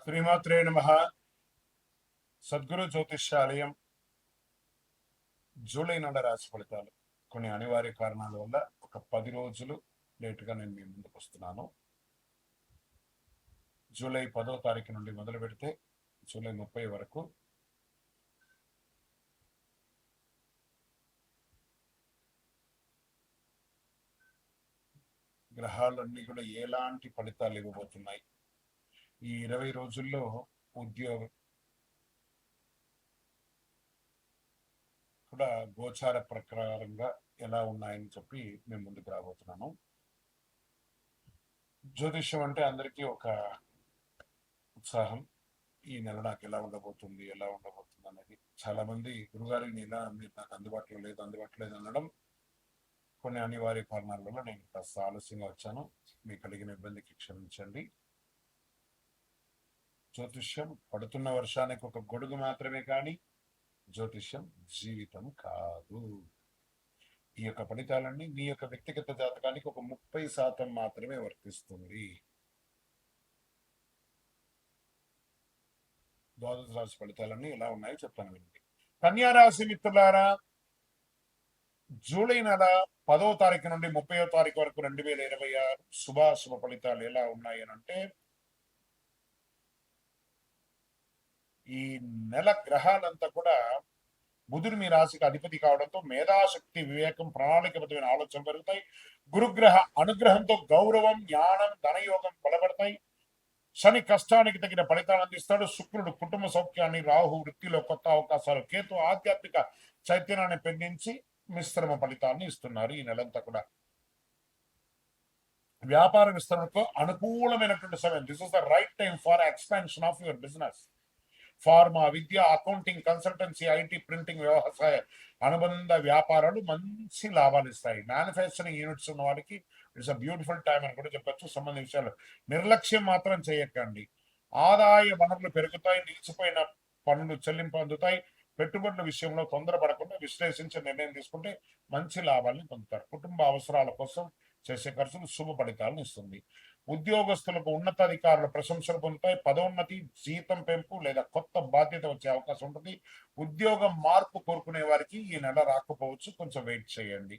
శ్రీమాత్రే నమః. సద్గురు జ్యోతిష్యాలయం జూలై నెల రాశి ఫలితాలు కొన్ని అనివార్య కారణాల వల్ల ఒక 10 రోజులు లేటుగా నేను మీ ముందుకు వస్తున్నాను. జూలై 10వ తారీఖు నుండి మొదలు పెడితే జూలై 30 వరకు గ్రహాలన్నీ కూడా ఎలాంటి ఫలితాలు ఇవ్వబోతున్నాయి, ఈ 20 రోజుల్లో ఉద్యోగం కూడా గోచార ప్రకారంగా ఎలా ఉన్నాయని చెప్పి మేము ముందుకు రాబోతున్నాను. జ్యోతిష్యం అంటే అందరికీ ఒక ఉత్సాహం. ఈ నెల నాకు ఎలా ఉండబోతుంది అనేది చాలా మంది గురుగారి నెల మీరు నాకు అందుబాటులో లేదు అనడం కొన్ని అనివార్య కారణాల వల్ల నేను కాస్త ఆలస్యంగా వచ్చాను. మీకు కలిగిన ఇబ్బందికి క్షమించండి. జ్యోతిష్యం పడుతున్న వర్షానికి ఒక గొడుగు మాత్రమే కానీ జ్యోతిష్యం జీవితం కాదు. ఈ యొక్క ఫలితాలన్నీ మీ యొక్క వ్యక్తిగత జాతకానికి ఒక 30% మాత్రమే వర్తిస్తుంది. ద్వాదశ రాశి ఫలితాలన్నీ ఎలా ఉన్నాయో చెప్తాను వినండి. కన్యా రాశి మిత్రులారా, జూలై నెల 10వ తారీఖు నుండి 30వ తారీఖు వరకు 2026 శుభాశుభ ఫలితాలు ఎలా ఉన్నాయి అని అంటే, ఈ నెల గ్రహాలంతా కూడా బుధుడు మీ రాశికి అధిపతి కావడంతో మేధాశక్తి, వివేకం, ప్రణాళికబద్ధమైన ఆలోచన పెరుగుతాయి. గురుగ్రహ అనుగ్రహంతో గౌరవం, జ్ఞానం, ధనయోగం బలపడతాయి. శని కష్టానికి తగిన ఫలితాలు అందిస్తాడు. శుక్రుడు కుటుంబ సౌఖ్యాన్ని, రాహు వృత్తిలో కొత్త అవకాశాలు, కేతు ఆధ్యాత్మిక చైతన్యాన్ని పెండించి మిశ్రమ ఫలితాన్ని ఇస్తున్నారు. ఈ నెలంతా కూడా వ్యాపార విస్తరణకు అనుకూలమైనటువంటి సమయం. This is the right time for expansion of your business. Pharma, Vidya, accounting, consultancy, IT, printing, వ్యవసాయ అనుబంధ వ్యాపారాలు మంచి లాభాలు ఇస్తాయి. మ్యానుఫ్యాక్చరింగ్ యూనిట్స్ ఉన్న వాళ్ళకి ఇట్స్ అ బ్యూటిఫుల్ టైం అని కూడా చెప్పచ్చు. సంబంధించిన విషయాలు నిర్లక్ష్యం మాత్రం చేయకండి. ఆదాయ వనరులు పెరుగుతాయి. నిలిచిపోయిన పనులు చెల్లింపు అందుతాయి. పెట్టుబడుల విషయంలో తొందరపడకుండా విశ్లేషించి నిర్ణయం తీసుకుంటే మంచి లాభాలను పొందుతారు. కుటుంబ అవసరాల కోసం చేసే ఖర్చులు శుభ ఫలితాలను ఇస్తుంది. ఉద్యోగస్తులకు ఉన్నతాధికారుల ప్రశంసలు పొందుతాయి. పదోన్నతి, జీతం పెంపు లేదా కొత్త బాధ్యత వచ్చే అవకాశం ఉంటుంది. ఉద్యోగం మార్పు కోరుకునే వారికి ఈ నెల రాకపోవచ్చు, కొంచెం వెయిట్ చేయండి.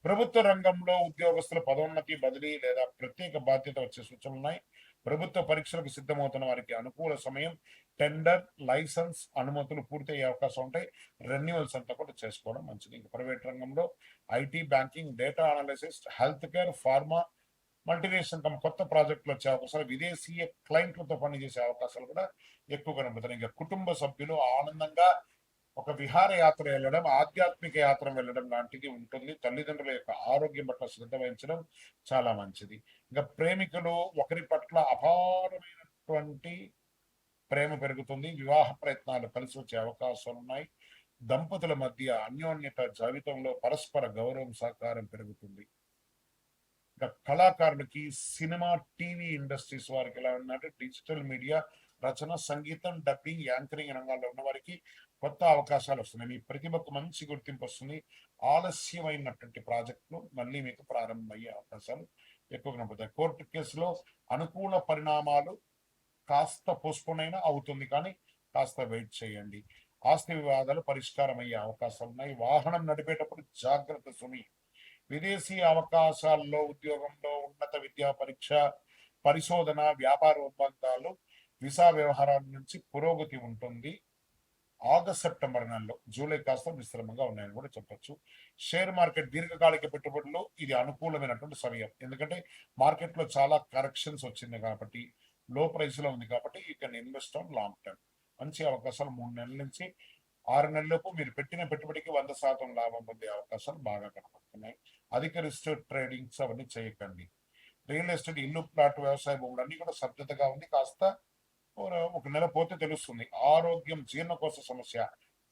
ప్రభుత్వ రంగంలో ఉద్యోగస్తుల పదోన్నతి, బదిలీ లేదా ప్రత్యేక బాధ్యత వచ్చే సూచనలు ఉన్నాయి. ప్రభుత్వ పరీక్షలకు సిద్ధమవుతున్న వారికి అనుకూల సమయం. టెండర్, లైసెన్స్, అనుమతులు పూర్తయ్యే అవకాశం ఉంటాయి. రెన్యువల్స్ అంతా కూడా చేసుకోవడం మంచిది. ఇంకా ప్రైవేట్ రంగంలో IT, banking, data analysis, health care, pharma, multinational తమ కొత్త ప్రాజెక్టులు వచ్చే అవకాశాలు, విదేశీయ క్లయింట్లతో పనిచేసే అవకాశాలు కూడా ఎక్కువ కనబడుతున్నాయి. ఇంకా కుటుంబ సభ్యులు ఆనందంగా ఒక విహారయాత్ర వెళ్ళడం, ఆధ్యాత్మిక యాత్ర వెళ్ళడం లాంటిది ఉంటుంది. తల్లిదండ్రుల యొక్క ఆరోగ్యం పట్ల శ్రద్ధ వహించడం చాలా మంచిది. ఇంకా ప్రేమికులు ఒకరి పట్ల అపారమైనటువంటి ప్రేమ పెరుగుతుంది. వివాహ ప్రయత్నాలు కలిసి వచ్చే అవకాశాలు ఉన్నాయి. దంపతుల మధ్య అన్యోన్యత, జీవితంలో పరస్పర గౌరవం, సహకారం పెరుగుతుంది. ఇంకా కళాకారులకి సినిమా, టీవీ ఇండస్ట్రీస్ వారికి ఎలా ఉన్నట్టు డిజిటల్ మీడియా, రచన, సంగీతం, డబ్బింగ్, యాంకరింగ్ రంగాల్లో ఉన్న వారికి కొత్త అవకాశాలు వస్తున్నాయి. మీ ప్రతిభకు మంచి గుర్తింపు వస్తుంది. ఆలస్యమైనటువంటి ప్రాజెక్టులు మళ్ళీ మీకు ప్రారంభమయ్యే అవకాశాలు ఎక్కువగా కనబడతాయి. కోర్టు కేసులో అనుకూల పరిణామాలు కాస్త పోస్ట్పోన్ అయినా అవుతుంది, కానీ కాస్త వెయిట్ చేయండి. ఆస్తి వివాదాలు పరిష్కారం అయ్యే అవకాశాలు ఉన్నాయి. వాహనం నడిపేటప్పుడు జాగ్రత్త సుమి. విదేశీ అవకాశాల్లో, ఉద్యోగంలో, ఉన్నత విద్యా పరీక్ష, పరిశోధన, వ్యాపార ఒప్పందాలు, వీసా వ్యవహారాల నుంచి పురోగతి ఉంటుంది. ఆగస్ట్, సెప్టెంబర్ నెలలో, జూలై కాస్త మిశ్రమంగా ఉన్నాయని కూడా చెప్పొచ్చు. షేర్ మార్కెట్, దీర్ఘకాలిక పెట్టుబడులు ఇది అనుకూలమైనటువంటి సమయం. ఎందుకంటే మార్కెట్లో చాలా కరెక్షన్స్ వచ్చింది కాబట్టి, లో ప్రైస్ లో ఉంది కాబట్టి you can invest on long term. మంచి అవకాశాలు 3 నెలల నుంచి 6 నెలలలోపు మీరు పెట్టిన పెట్టుబడికి 100% లాభం పొందే అవకాశాలు బాగా కనపడుతున్నాయి. అధిక రిస్క్ ట్రేడింగ్స్ అవన్నీ చేయకండి. రియల్ ఎస్టేట్, ఇల్లు, ప్లాట్, వ్యవసాయ భూములు అన్ని కూడా శ్రద్ధగా ఉంది. కాస్త ఒక నెల పోతే తెలుస్తుంది. ఆరోగ్యం, జీర్ణకోశ సమస్య,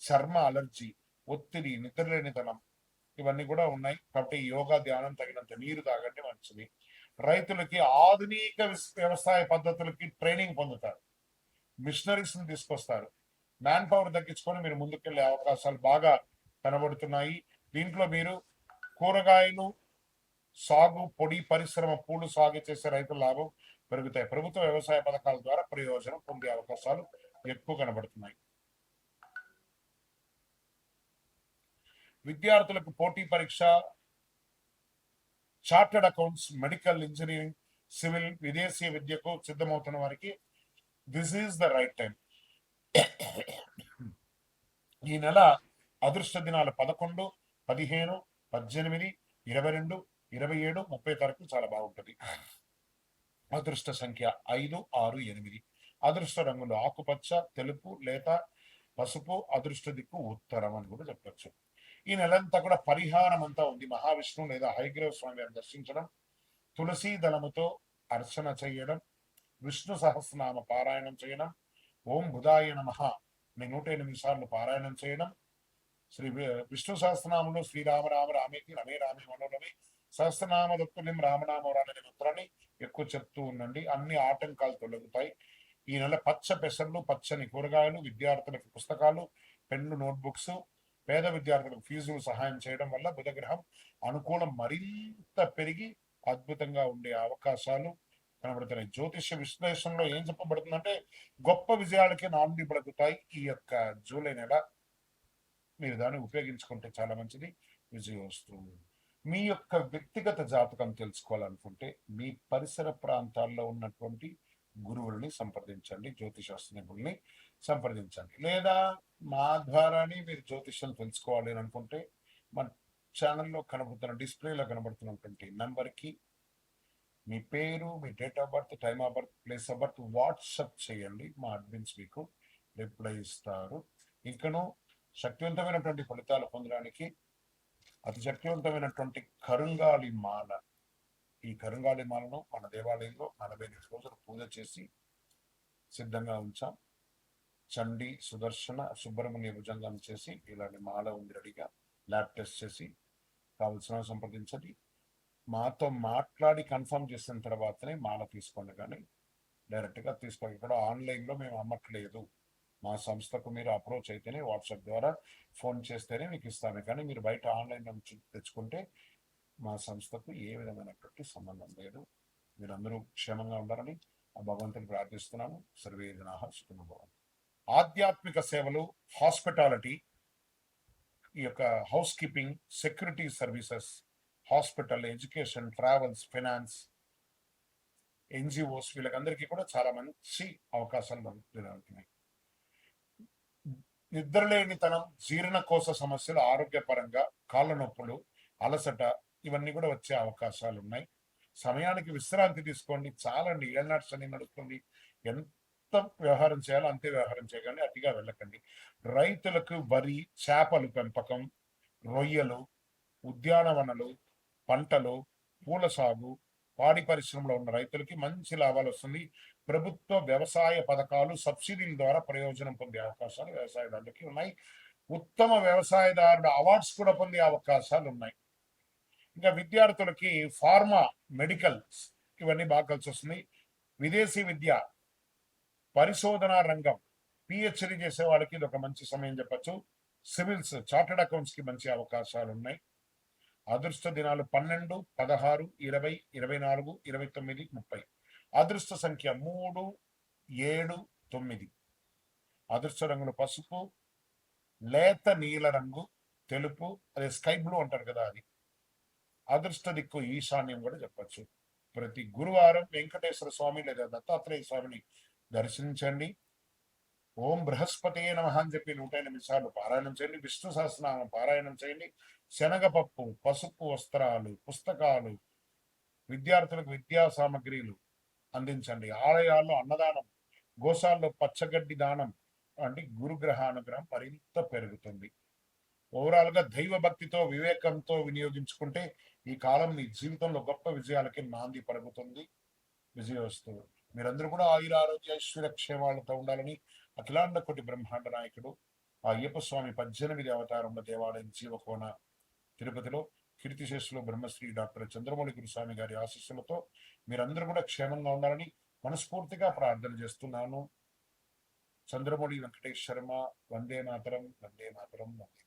చర్మ అలర్జీ, ఒత్తిడి, నిద్రలేనితనం ఇవన్నీ కూడా ఉన్నాయి. కాబట్టి యోగా, ధ్యానం, తగినంత నీరు తాగండి, మంచిది. రైతులకి ఆధునిక వ్యవసాయ పద్ధతులకి ట్రైనింగ్ పొందుతారు. మిషనరీస్ ని తీసుకొస్తారు. మ్యాన్ పవర్ తగ్గించుకొని మీరు ముందుకెళ్లే అవకాశాలు బాగా కనబడుతున్నాయి. దీంట్లో మీరు కూరగాయలు సాగు, పొడి పరిశ్రమ, పూలు సాగు చేసే రైతుల లాభం, పెరుగుతాయి. ప్రభుత్వ వ్యవసాయ పథకాల ద్వారా ప్రయోజనం పొందే అవకాశాలు ఎక్కువ కనబడుతున్నాయి. విద్యార్థులకు పోటీ పరీక్ష, chartered accounts, medical, engineering, civil, విదేశీ విద్యకు సిద్ధమవుతున్న వారికి this is the right time. ఈ నెల అదృష్ట దినాలు 11, 15, 18, 22, 27, 30 తారీఖు చాలా బాగుంటుంది. అదృష్ట సంఖ్య 5, 6, 8. అదృష్ట రంగులు ఆకుపచ్చ, తెలుపు, లేత, పసుపు. అదృష్ట దిక్కు ఉత్తరం అని కూడా చెప్పచ్చు. ఈ నెలంతా కూడా పరిహారం అంతా ఉంది. మహావిష్ణువు లేదా హయగ్రీవ స్వామి వారిని దర్శించడం, తులసీ దళముతో అర్చన చేయడం, విష్ణు సహస్రనామ పారాయణం చేయడం, ఓం బుధాయ నమః 108 సార్లు పారాయణం చేయడం, శ్రీ విష్ణు సహస్రనామంలో శ్రీరామ రామ రామేతి రమే రామే మనోరమే సహస్రనామ దత్తుల్యం రామనామరాలని మంత్రాన్ని ఎక్కువ చెప్తూ ఉండండి. అన్ని ఆటంకాలు తొలగుతాయి. ఈ నెల పచ్చ పెసర్లు, పచ్చని కూరగాయలు, విద్యార్థులకు పుస్తకాలు, పెన్ను, నోట్బుక్స్, పేద విద్యార్థులకు ఫీజులు సహాయం చేయడం వల్ల బుధగ్రహం అనుకూలం మరింత పెరిగి అద్భుతంగా ఉండే అవకాశాలు కనబడుతున్నాయి. జ్యోతిష్య విశ్లేషణలో ఏం చెప్పబడుతుందంటే గొప్ప విజయాలకి నాంది పలుకుతాయి. ఈ యొక్క జూలై నెల మీరు దాన్ని ఉపయోగించుకుంటే చాలా మంచిది. విజయోస్తు. మీ యొక్క వ్యక్తిగత జాతకం తెలుసుకోవాలనుకుంటే మీ పరిసర ప్రాంతాల్లో ఉన్నటువంటి గురువుల్ని సంప్రదించండి, జ్యోతిషాస్త్ర నిపుణుల్ని సంప్రదించండి. లేదా మా ద్వారానే మీరు జ్యోతిష్యం తెలుసుకోవాలి అని అనుకుంటే మన ఛానల్లో కనబడుతున్న డిస్ప్లేలో కనబడుతున్నటువంటి నంబర్కి మీ పేరు, మీ date of birth, time of birth, place of birth WhatsApp చేయండి. మా అడ్మిన్స్ మీకు రిప్లై ఇస్తారు. ఇంకను శక్తివంతమైనటువంటి ఫలితాలు పొందడానికి అతి శక్తివంతమైనటువంటి కరుంగాలి మాల, ఈ కరుంగాలి మాలను మన దేవాలయంలో 45 రోజులు పూజ చేసి సిద్ధంగా ఉంచాం. చండి, సుదర్శన, సుబ్రహ్మణ్య భుజంగం చేసి ఇలాంటి మాల ఉంది రెడీగా. ల్యాబ్ టెస్ట్ చేసి కావలసిన సంప్రదించండి. మాతో మాట్లాడి కన్ఫర్మ్ చేసిన తర్వాతనే మాల తీసుకోండి, కానీ డైరెక్ట్గా తీసుకోండి. ఇక్కడ ఆన్లైన్లో మేము అమ్మట్లేదు. మా సంస్థకు మీరు అప్రోచ్ అయితేనే, వాట్సాప్ ద్వారా ఫోన్ చేస్తేనే మీకు ఇస్తాను. కానీ మీరు బయట ఆన్లైన్ నుంచి తెచ్చుకుంటే మా సంస్థకు ఏ విధమైనటువంటి సంబంధం లేదు. మీరందరూ క్షేమంగా ఉండాలని ఆ భగవంతుని ప్రార్థిస్తున్నాను. సర్వే జనాః సుఖినో భవంతు. ఆధ్యాత్మిక సేవలు, హాస్పిటాలిటీ, ఈ యొక్క house keeping, security services, hospital, education, travels, finance, NGOs, వీళ్ళకందరికీ కూడా చాలా మంచి అవకాశాలు దొరుకుతున్నాయి. నిద్రలేనితనం, జీర్ణకోశ సమస్యలు, ఆరోగ్యపరంగా కాళ్ళ నొప్పులు, అలసట, ఇవన్నీ కూడా వచ్చే అవకాశాలు ఉన్నాయి. సమయానికి విశ్రాంతి తీసుకోండి. చాలండి, ఏళ్ళనాటి శని నడుస్తుంది. ఎంత వ్యవహారం చేయాలో అంతే వ్యవహారం చేయకండి, అతిగా వెళ్ళకండి. రైతులకు వరి, చేపలు పెంపకం, రొయ్యలు, ఉద్యానవనలు, పంటలు, పూల సాగు, పాడి పరిశ్రమలో ఉన్న రైతులకి మంచి లాభాలు వస్తుంది. ప్రభుత్వ వ్యవసాయ పథకాలు, సబ్సిడీల ద్వారా ప్రయోజనం పొందే అవకాశాలు వ్యవసాయదారులకి ఉన్నాయి. ఉత్తమ వ్యవసాయదారుడు అవార్డ్స్ కూడా పొందే అవకాశాలు ఉన్నాయి. ఇంకా విద్యార్థులకి ఫార్మా, మెడికల్స్, ఇవన్నీ బాగా కలిసి వస్తుంది. విదేశీ విద్య, పరిశోధనా రంగం, పిహెచ్డి చేసే వాళ్ళకి ఇది ఒక మంచి సమయం చెప్పచ్చు. సివిల్స్, చార్టర్డ్ అకౌంట్స్ కి మంచి అవకాశాలు ఉన్నాయి. అదృష్ట దినాలు 12, 16, 20, 24, 29, 30. అదృష్ట సంఖ్య 3, 7, 9. అదృష్ట రంగులు పసుపు, లేత నీల రంగు, తెలుపు, అదే స్కై బ్లూ అంటారు కదా అది. అదృష్ట దిక్కు ఈశాన్యం కూడా చెప్పచ్చు. ప్రతి గురువారం వెంకటేశ్వర స్వామి లేదా దత్తాత్రేయ స్వామిని దర్శించండి. ఓం బృహస్పతే నమః అని చెప్పి 108 సార్లు పారాయణం చేయండి. విష్ణు సహస్రనామం పారాయణం చేయండి. శనగపప్పు, పసుపు వస్త్రాలు, పుస్తకాలు, విద్యార్థులకు విద్యా సామగ్రిలు అందించండి. ఆలయాల్లో అన్నదానం, గోశాల్లో పచ్చగడ్డి దానం అంటే గురుగ్రహ అనుగ్రహం మరింత పెరుగుతుంది. ఓవరాల్ గా దైవ భక్తితో, వివేకంతో వినియోగించుకుంటే ఈ కాలం మీ జీవితంలో గొప్ప విజయాలకి నాంది పలుకుతుంది. విజయోస్తు. మీరందరూ కూడా ఆయుర ఆరోగ్య ఐశ్వర్య క్షేమాలతో ఉండాలని అఖిలాండ కోటి బ్రహ్మాండ నాయకుడు ఆ అయ్యప్ప స్వామి 18 అవతారముల దేవాలయం జీవకోన తిరుపతిలో కీర్తిశేషులు బ్రహ్మశ్రీ డాక్టర్ చంద్రమౌళి గురుస్వామి గారి ఆశీస్సులతో మీరందరూ కూడా క్షేమంగా ఉండాలని మనస్ఫూర్తిగా ప్రార్థన చేస్తున్నాను. చంద్రమౌళి వెంకటేష్ శర్మ. వందే మాతరం, వందే మాతరం, వందే